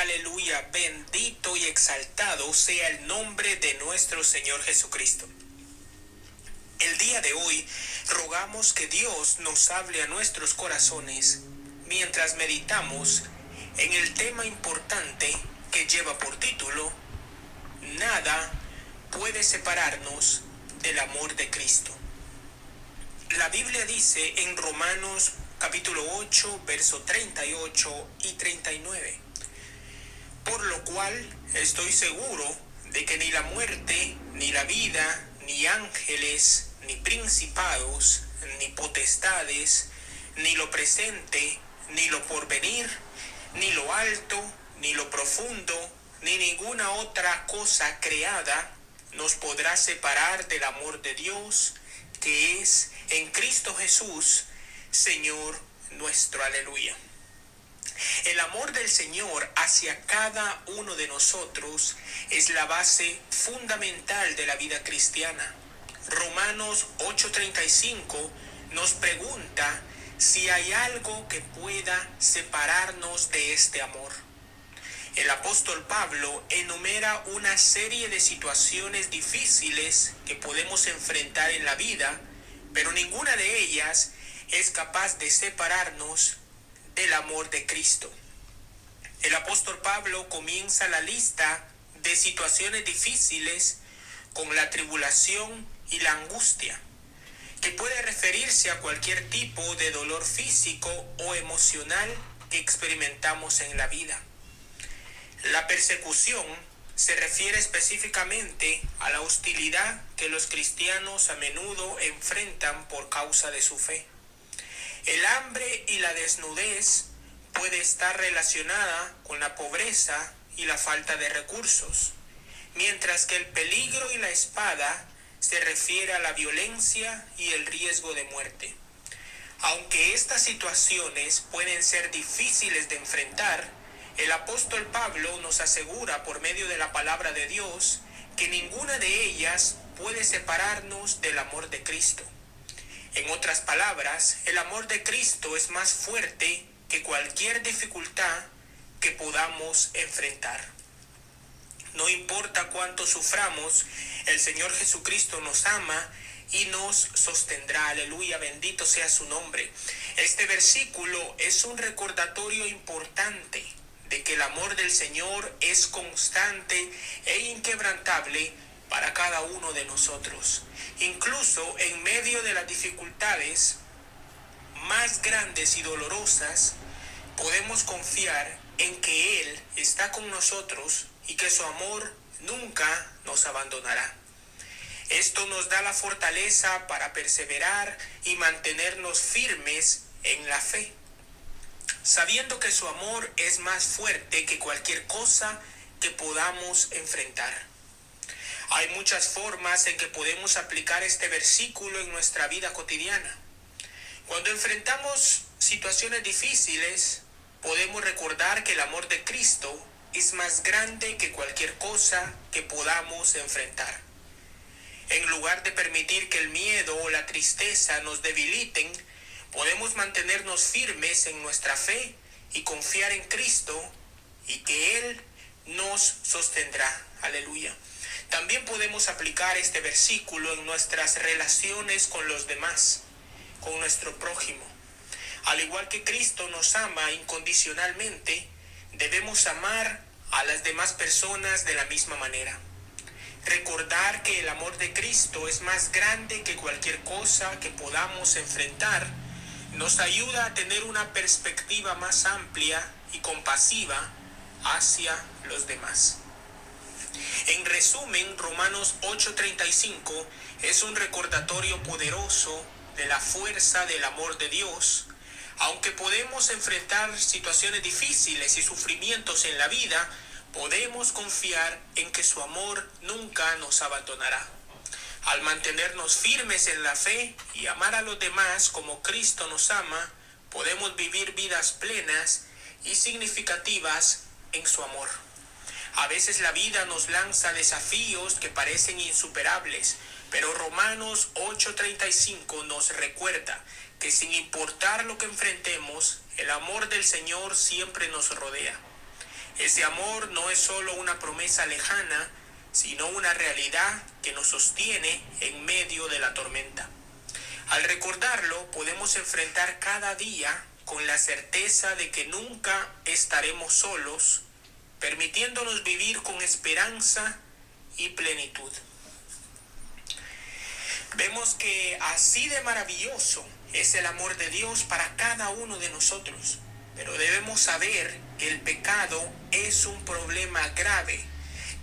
Aleluya, bendito y exaltado sea el nombre de nuestro Señor Jesucristo. El día de hoy rogamos que Dios nos hable a nuestros corazones mientras meditamos en el tema importante que lleva por título: Nada puede separarnos del amor de Cristo. La Biblia dice en Romanos capítulo 8, verso 38 y 39: Por lo cual estoy seguro de que ni la muerte, ni la vida, ni ángeles, ni principados, ni potestades, ni lo presente, ni lo porvenir, ni lo alto, ni lo profundo, ni ninguna otra cosa creada nos podrá separar del amor de Dios, que es en Cristo Jesús, Señor nuestro. Aleluya. El amor del Señor hacia cada uno de nosotros es la base fundamental de la vida cristiana. Romanos 8:35 nos pregunta si hay algo que pueda separarnos de este amor. El apóstol Pablo enumera una serie de situaciones difíciles que podemos enfrentar en la vida, pero ninguna de ellas es capaz de separarnos del amor de Cristo. El apóstol Pablo comienza la lista de situaciones difíciles con la tribulación y la angustia, que puede referirse a cualquier tipo de dolor físico o emocional que experimentamos en la vida. La persecución se refiere específicamente a la hostilidad que los cristianos a menudo enfrentan por causa de su fe. El hambre y la desnudez puede estar relacionada con la pobreza y la falta de recursos, mientras que el peligro y la espada se refiere a la violencia y el riesgo de muerte. Aunque estas situaciones pueden ser difíciles de enfrentar, el apóstol Pablo nos asegura por medio de la palabra de Dios que ninguna de ellas puede separarnos del amor de Cristo. En otras palabras, el amor de Cristo es más fuerte que cualquier dificultad que podamos enfrentar. No importa cuánto suframos, el Señor Jesucristo nos ama y nos sostendrá. Aleluya, bendito sea su nombre. Este versículo es un recordatorio importante de que el amor del Señor es constante e inquebrantable para cada uno de nosotros. Incluso en medio de las dificultades más grandes y dolorosas, podemos confiar en que Él está con nosotros y que su amor nunca nos abandonará. Esto nos da la fortaleza para perseverar y mantenernos firmes en la fe, sabiendo que su amor es más fuerte que cualquier cosa que podamos enfrentar. Hay muchas formas en que podemos aplicar este versículo en nuestra vida cotidiana. Cuando enfrentamos situaciones difíciles, podemos recordar que el amor de Cristo es más grande que cualquier cosa que podamos enfrentar. En lugar de permitir que el miedo o la tristeza nos debiliten, podemos mantenernos firmes en nuestra fe y confiar en Cristo y que Él nos sostendrá. Aleluya. También podemos aplicar este versículo en nuestras relaciones con los demás, con nuestro prójimo. Al igual que Cristo nos ama incondicionalmente, debemos amar a las demás personas de la misma manera. Recordar que el amor de Cristo es más grande que cualquier cosa que podamos enfrentar nos ayuda a tener una perspectiva más amplia y compasiva hacia los demás. En resumen, Romanos 8:35 es un recordatorio poderoso de la fuerza del amor de Dios. Aunque podemos enfrentar situaciones difíciles y sufrimientos en la vida, podemos confiar en que su amor nunca nos abandonará. Al mantenernos firmes en la fe y amar a los demás como Cristo nos ama, podemos vivir vidas plenas y significativas en su amor. A veces la vida nos lanza desafíos que parecen insuperables, pero Romanos 8:35 nos recuerda que sin importar lo que enfrentemos, el amor del Señor siempre nos rodea. Ese amor no es solo una promesa lejana, sino una realidad que nos sostiene en medio de la tormenta. Al recordarlo, podemos enfrentar cada día con la certeza de que nunca estaremos solos, permitiéndonos vivir con esperanza y plenitud. Vemos que así de maravilloso es el amor de Dios para cada uno de nosotros, pero debemos saber que el pecado es un problema grave,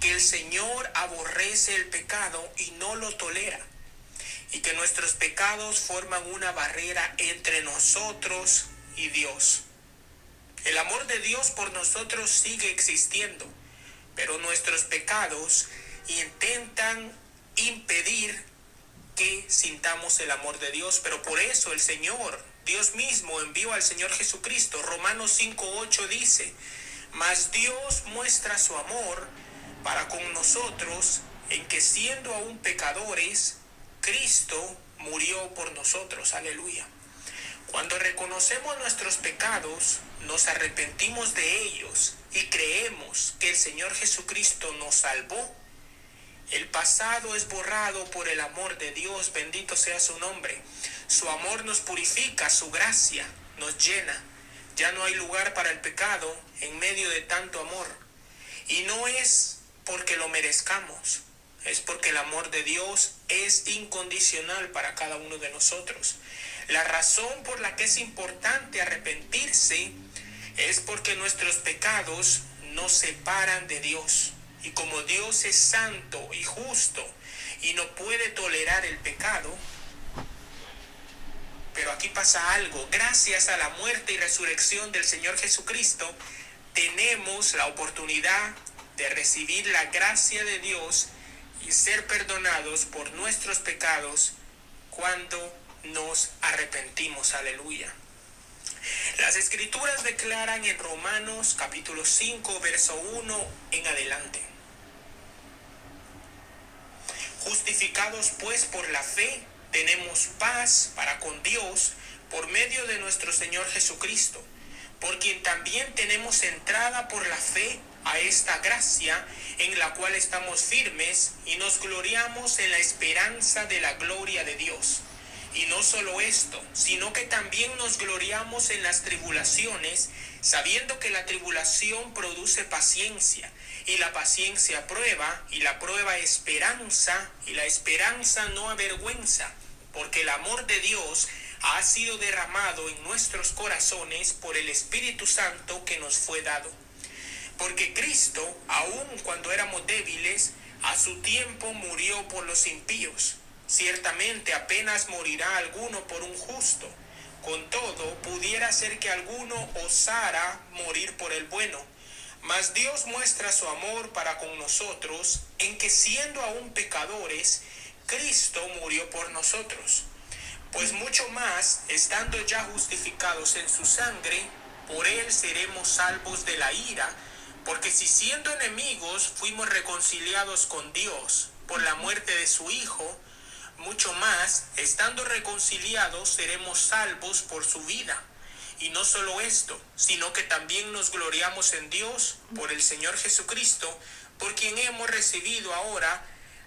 que el Señor aborrece el pecado y no lo tolera, y que nuestros pecados forman una barrera entre nosotros y Dios. El amor de Dios por nosotros sigue existiendo, pero nuestros pecados intentan impedir que sintamos el amor de Dios. Pero por eso el Señor, Dios mismo, envió al Señor Jesucristo. Romanos 5:8 dice: mas Dios muestra su amor para con nosotros en que, siendo aún pecadores, Cristo murió por nosotros. Aleluya. Cuando reconocemos nuestros pecados, nos arrepentimos de ellos y creemos que el Señor Jesucristo nos salvó, el pasado es borrado por el amor de Dios, bendito sea su nombre. Su amor nos purifica, su gracia nos llena. Ya no hay lugar para el pecado en medio de tanto amor. Y no es porque lo merezcamos, es porque el amor de Dios es incondicional para cada uno de nosotros. La razón por la que es importante arrepentirse es porque nuestros pecados nos separan de Dios. Y como Dios es santo y justo y no puede tolerar el pecado, pero aquí pasa algo: gracias a la muerte y resurrección del Señor Jesucristo, tenemos la oportunidad de recibir la gracia de Dios y ser perdonados por nuestros pecados cuando nos arrepentimos. Aleluya. Las Escrituras declaran en Romanos capítulo 5, verso 1 en adelante: justificados pues por la fe, tenemos paz para con Dios por medio de nuestro Señor Jesucristo, por quien también tenemos entrada por la fe a esta gracia en la cual estamos firmes y nos gloriamos en la esperanza de la gloria de Dios. Y no solo esto, sino que también nos gloriamos en las tribulaciones, sabiendo que la tribulación produce paciencia, y la paciencia prueba, y la prueba esperanza, y la esperanza no avergüenza, porque el amor de Dios ha sido derramado en nuestros corazones por el Espíritu Santo que nos fue dado. Porque Cristo, aun cuando éramos débiles, a su tiempo murió por los impíos. Ciertamente apenas morirá alguno por un justo. Con todo, pudiera ser que alguno osara morir por el bueno. Mas Dios muestra su amor para con nosotros en que, siendo aún pecadores, Cristo murió por nosotros. Pues mucho más, estando ya justificados en su sangre, por él seremos salvos de la ira, porque si siendo enemigos fuimos reconciliados con Dios por la muerte de su Hijo, mucho más, estando reconciliados, seremos salvos por su vida. Y no solo esto, sino que también nos gloriamos en Dios por el Señor Jesucristo, por quien hemos recibido ahora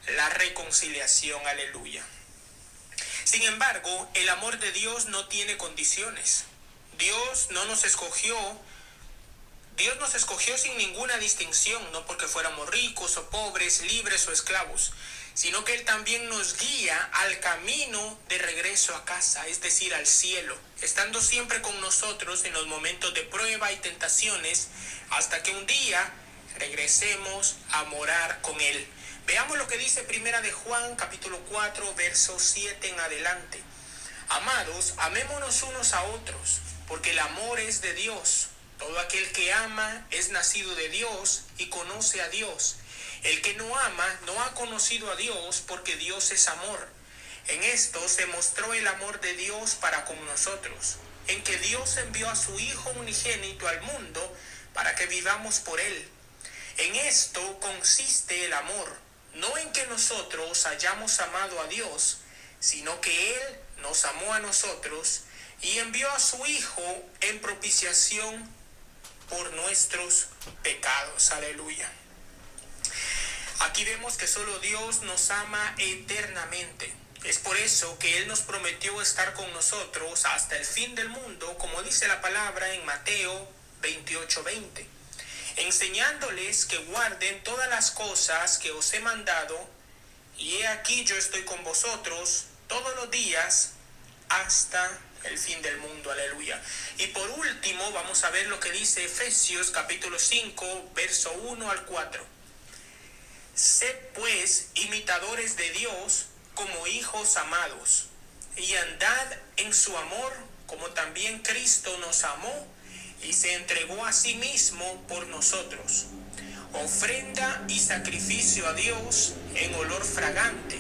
la reconciliación. Aleluya. Sin embargo, el amor de Dios no tiene condiciones. Dios nos escogió sin ninguna distinción, no porque fuéramos ricos o pobres, libres o esclavos, sino que Él también nos guía al camino de regreso a casa, es decir, al cielo, estando siempre con nosotros en los momentos de prueba y tentaciones, hasta que un día regresemos a morar con Él. Veamos lo que dice Primera de Juan, capítulo 4, verso 7 en adelante. Amados, amémonos unos a otros, porque el amor es de Dios. Todo aquel que ama es nacido de Dios y conoce a Dios. El que no ama no ha conocido a Dios, porque Dios es amor. En esto se mostró el amor de Dios para con nosotros, en que Dios envió a su Hijo unigénito al mundo para que vivamos por Él. En esto consiste el amor, no en que nosotros hayamos amado a Dios, sino que Él nos amó a nosotros y envió a su Hijo en propiciación por nuestros pecados. Aleluya. Aquí vemos que solo Dios nos ama eternamente. Es por eso que Él nos prometió estar con nosotros hasta el fin del mundo, como dice la palabra en Mateo 28:20, enseñándoles que guarden todas las cosas que os he mandado, y he aquí yo estoy con vosotros todos los días hasta el fin del mundo. Aleluya. Y por último vamos a ver lo que dice Efesios capítulo 5, verso 1 al 4. Sed pues imitadores de Dios como hijos amados, y andad en su amor, como también Cristo nos amó y se entregó a sí mismo por nosotros, ofrenda y sacrificio a Dios en olor fragante.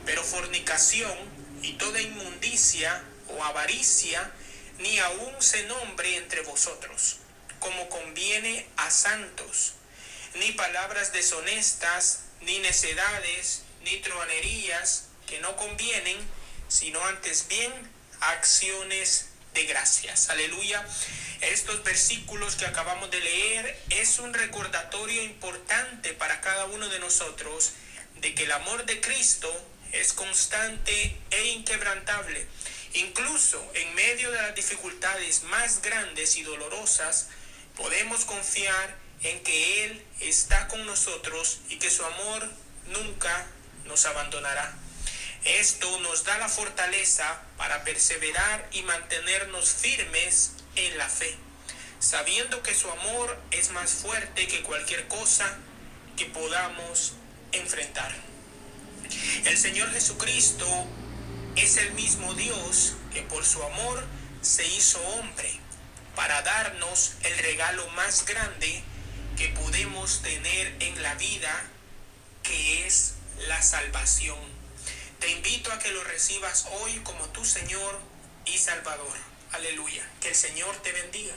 Pero fornicación y toda inmundicia o avaricia ni aun se nombre entre vosotros, como conviene a santos, ni palabras deshonestas, ni necedades, ni truhanerías que no convienen, sino antes bien acciones de gracias. Aleluya. Estos versículos que acabamos de leer es un recordatorio importante para cada uno de nosotros de que el amor de Cristo es constante e inquebrantable. Incluso en medio de las dificultades más grandes y dolorosas, podemos confiar en que Él está con nosotros y que su amor nunca nos abandonará. Esto nos da la fortaleza para perseverar y mantenernos firmes en la fe, sabiendo que su amor es más fuerte que cualquier cosa que podamos enfrentar. El Señor Jesucristo es el mismo Dios que por su amor se hizo hombre para darnos el regalo más grande que podemos tener en la vida, que es la salvación. Te invito a que lo recibas hoy como tu Señor y Salvador. Aleluya. Que el Señor te bendiga.